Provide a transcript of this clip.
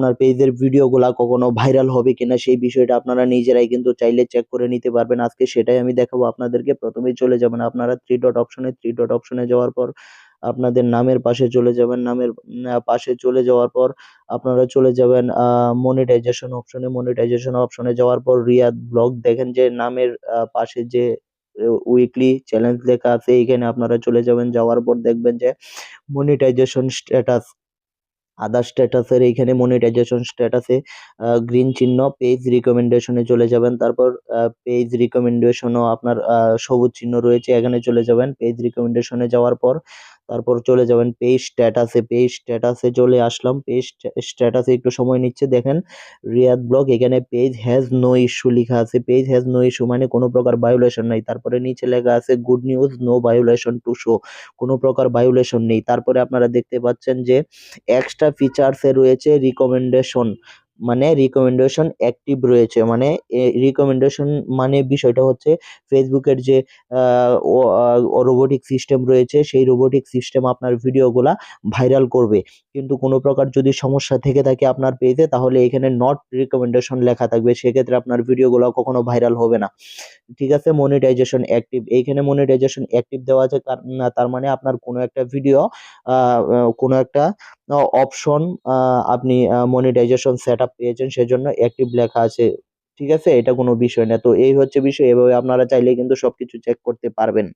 আপনার পেজের ভিডিওগুলা কখনো ভাইরাল হবে কিনা সেই বিষয়টা আপনারা নিজেরাই কিন্তু চাইলে চেক করে নিতে পারবেন। আজকে সেটাই আমি দেখাবো আপনাদেরকে। প্রথমেই চলে যাবেন আপনারা থ্রি ডট অপশনে যাওয়ার পর আপনাদের নামের পাশে চলে যাবেন। নামের পাশে চলে যাওয়ার পর আপনারা চলে যাবেন মনিটাইজেশন অপশনে যাওয়ার পর রিয়াদ ব্লগ দেখেন যে নামের পাশে যে উইকলি চ্যালেঞ্জ লেখা আছে, এখানে আপনারা চলে যাবেন। যাওয়ার পর দেখবেন যে মনিটাইজেশন স্ট্যাটাস, আদার স্ট্যাটাসের এইখানে মনিটাইজেশন স্ট্যাটাসে গ্রিন চিহ্ন, পেজ রিকমেন্ডেশনে চলে যাবেন। তারপর পেজ রিকমেন্ডেশনও আপনার সবুজ চিহ্ন রয়েছে, এখানে চলে যাবেন। পেজ রিকমেন্ডেশনে যাওয়ার পর তারপর চলে যাবেন পেজ স্ট্যাটাসে চলে আসলাম। পেজ স্ট্যাটাসে একটু সময় নিচ্ছে, দেখেন রিয়াদ ব্লগ এখানে পেজ হ্যাজ নো ইস্যু লেখা আছে। পেজ হ্যাজ নো ইস্যু মানে কোনো প্রকার ভায়োলেশন নাই। তারপরে নিচে লেখা আছে good news, no violation to show, কোনো প্রকার ভায়োলেশন নেই। তারপরে আপনারা দেখতে পাচ্ছেন যে এক্সট্রা ফিচার্স এ রয়েছে রিকমেন্ডেশন, মানে রিকমেন্ডেশন অ্যাক্টিভ রয়েছে। মানে রিকমেন্ডেশন মানে বিষয়টা হচ্ছে ফেসবুকের যে রোবোটিক সিস্টেম রয়েছে, সেই রোবোটিক সিস্টেম আপনার ভিডিওগুলা ভাইরাল করবে। কিন্তু কোনো প্রকার যদি সমস্যা থেকে থাকে আপনার পেজে, তাহলে এখানে নট রিকমেন্ডেশন লেখা থাকবে, সেক্ষেত্রে আপনার ভিডিওগুলো কখনো ভাইরাল হবে না। ঠিক আছে, মনিটাইজেশন অ্যাক্টিভ, এইখানে মনিটাইজেশন অ্যাক্টিভ দেওয়া আছে, তার মানে আপনার কোনো একটা ভিডিও কোনো একটা অপশন আপনি মনিটাইজেশন সেটআপ পেয়েছেন, সেজন্য অ্যাক্টিভ লেখা আছে। ঠিক আছে, এটা কোনো বিষয় না। তো এই হচ্ছে বিষয়, এভাবে আপনারা চাইলে কিন্তু সবকিছু চেক করতে পারবেন।